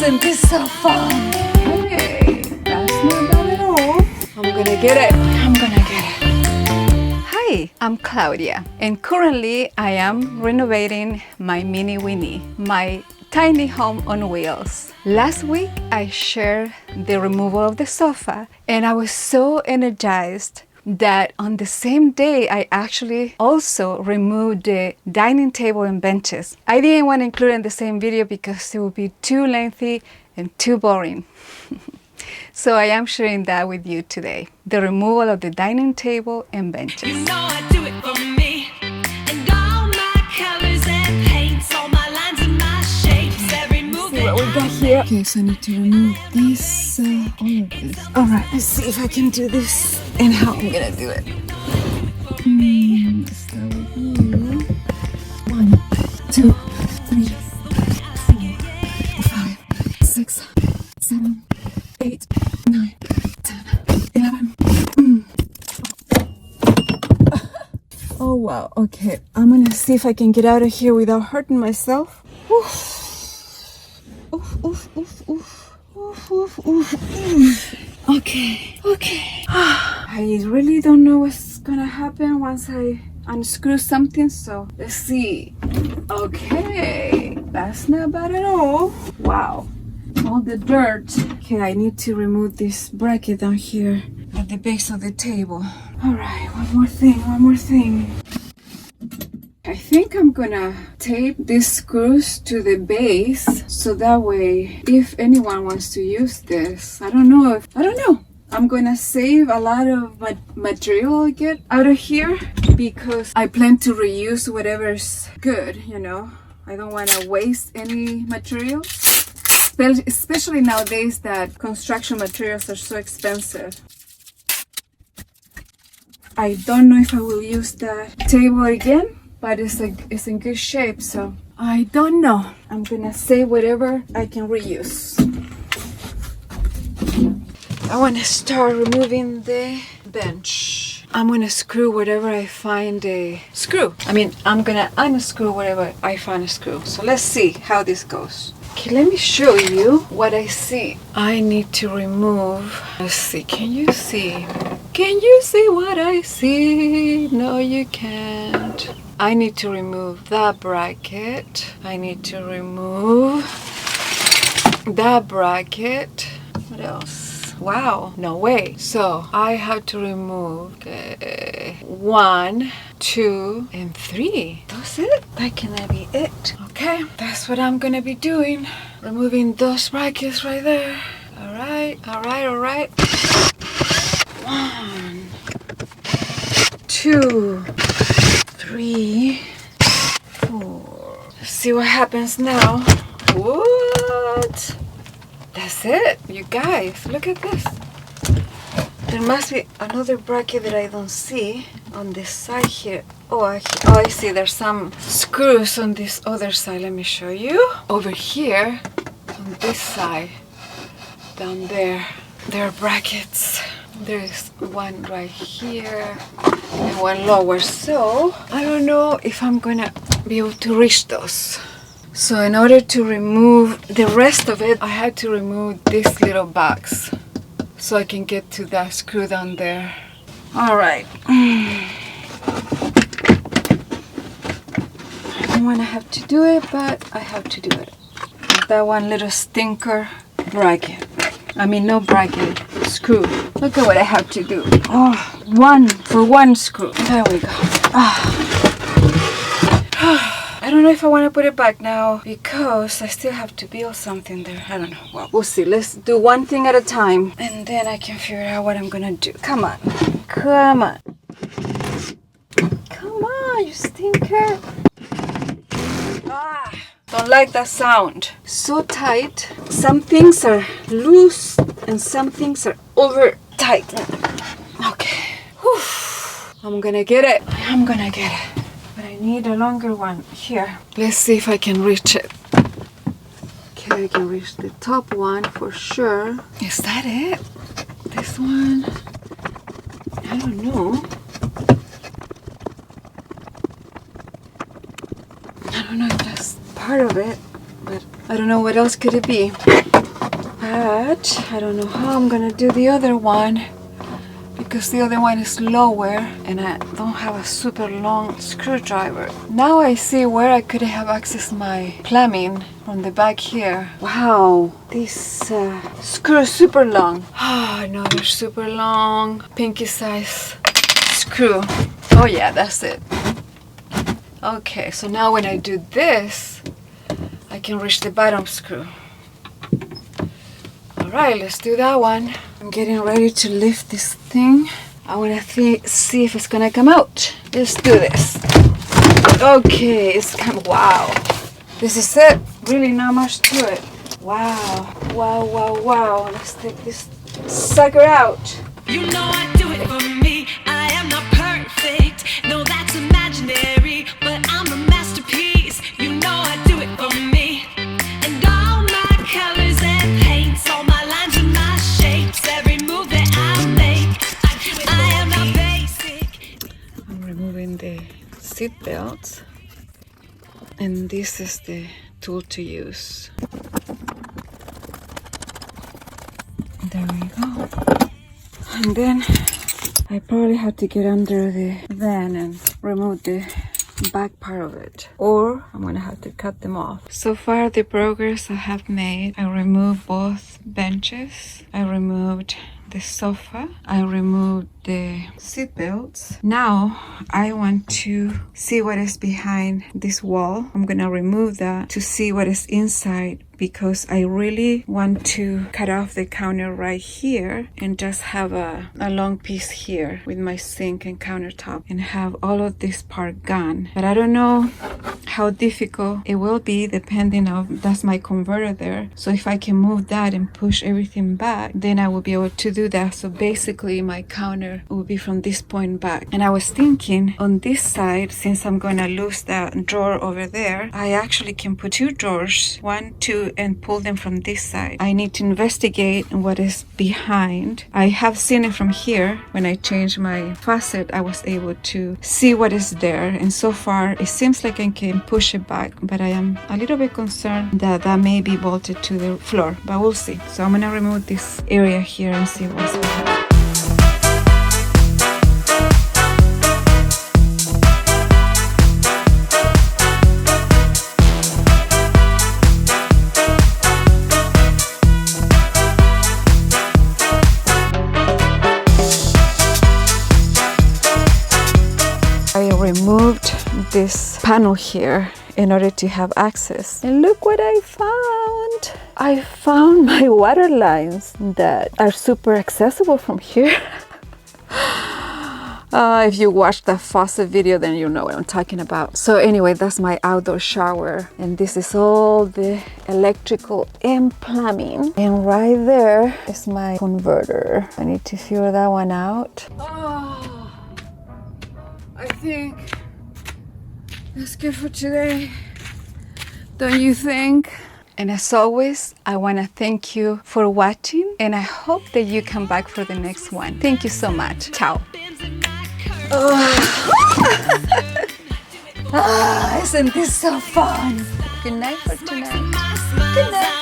Isn't this so fun? Hey, that's not bad at all. I'm gonna get it. I'm gonna get it. Hi, I'm Claudia, and currently I am renovating my mini weenie, my tiny home on wheels. Last week I shared the removal of the sofa, and I was so energized that on the same day I actually also removed the dining table and benches. I didn't want to include it in the same video because it would be too lengthy and too boring. So I am sharing that with you today. The removal of the dining table and benches. You know I do it for me. And all my colors and paints, all my lines and my shapes, every move See what we got here. Okay, so I need to remove this, all of this. Alright, let's see if I can do this and how I'm gonna do it. Let's start with you. 1, 2, 3, 4, 5, 6, 7, 8, 9, 10, 11. Oh wow, okay. I'm gonna see if I can get out of here without hurting myself. Oof. Oof, oof, oof, oof. Oof, oof, oof. Okay. I really don't know what's gonna happen once I unscrew something, so let's see. Okay, that's not bad at all. Wow, all the dirt. Okay, I need to remove this bracket down here at the base of the table. All right, one more thing. I think I'm gonna tape these screws to the base so that way if anyone wants to use this, I don't know. I'm gonna save a lot of material I get out of here because I plan to reuse whatever's good, you know. I don't want to waste any material, especially nowadays that construction materials are so expensive. I don't know if I will use the table again, but it's in good shape, so I don't know. I'm gonna save whatever I can reuse. I want to start removing the bench. I'm gonna screw whatever I find a screw. I'm gonna unscrew whatever I find a screw. So let's see how this goes. Okay, let me show you what I see. I need to remove, let's see, can you see? Can you see what I see? No, you can't. I need to remove that bracket. I need to remove that bracket. What else? Wow, no way. So I have to remove 1, 2, and 3. That's it. That cannot be it. Okay, that's what I'm gonna be doing. Removing those brackets right there. All right. 1, 2, 3, 4. Let's see what happens now. What? That's it, you guys. Look at this. There must be another bracket that I don't see on this side here. Oh, I see. There's some screws on this other side. Let me show you. Over here, on this side, down there, there are brackets. There's one right here and one lower. So I don't know if I'm gonna be able to reach those. So in order to remove the rest of it, I had to remove this little box so I can get to that screw down there. All right. I don't want to have to do it, but I have to do it. That one little stinker bracket. No bracket, screw. Look at what I have to do. Oh, one screw. There we go. I don't know if I want to put it back now because I still have to build something there. I don't know. Well, we'll see. Let's do one thing at a time and then I can figure out what I'm gonna do. Come on, you stinker. Don't like that sound. So tight. Some things are loose and some things are over tight. Okay. Whew. I'm gonna get it. But I need a longer one here. Let's see if I can reach it. Okay, I can reach the top one for sure. Is that it? This one? I don't know. I don't know if that's part of it, but I don't know what else could it be. But I don't know how I'm gonna do the other one because the other one is lower and I don't have a super long screwdriver. Now I see where I could have accessed my plumbing from the back here. Wow, this screw is super long. Oh, another super long pinky size screw. Oh yeah, that's it. Okay, so now when I do this, I can reach the bottom screw. Alright, let's do that one. I'm getting ready to lift this thing. I want to see if it's gonna come out. Let's do this. Okay, it's come. Wow. This is it. Really not much to it. Wow. Wow, wow, wow. Let's take this sucker out. You know I do it for me. I am not perfect. No, that's imaginary. But I'm a masterpiece. You know I do it for me. And all my colors and paints, all my lines and my shapes, every move that I make, I do it. I am not basic. I'm removing the seat belts. And this is the tool to use. There we go. And then I probably have to get under the van and remove the back part of it, or I'm gonna have to cut them off. So far the progress I have made, I removed both benches, I removed the sofa, I removed the seat belts. Now I want to see what is behind this wall. I'm gonna remove that to see what is inside, because I really want to cut off the counter right here and just have a long piece here with my sink and countertop and have all of this part gone. But I don't know how difficult it will be, depending on, that's my converter there. So if I can move that and push everything back, then I will be able to do that. So basically my counter will be from this point back. And I was thinking on this side, since I'm gonna lose that drawer over there, I actually can put two drawers, 1, 2, and pull them from this side. I need to investigate what is behind. I have seen it from here. When I changed my faucet, I was able to see what is there, and so far it seems like I can push it back, but I am a little bit concerned that that may be bolted to the floor, but we'll see. So I'm gonna remove this area here and see what's behind. I removed this panel here in order to have access. And look what I found. I found my water lines that are super accessible from here. If you watched that faucet video, then you know what I'm talking about. So anyway, that's my outdoor shower. And this is all the electrical and plumbing. And right there is my converter. I need to figure that one out. Oh. I think that's good for today. Don't you think? And as always, I want to thank you for watching, and I hope that you come back for the next one. Thank you so much. Ciao. Isn't this so fun? Good night for tonight. Good night.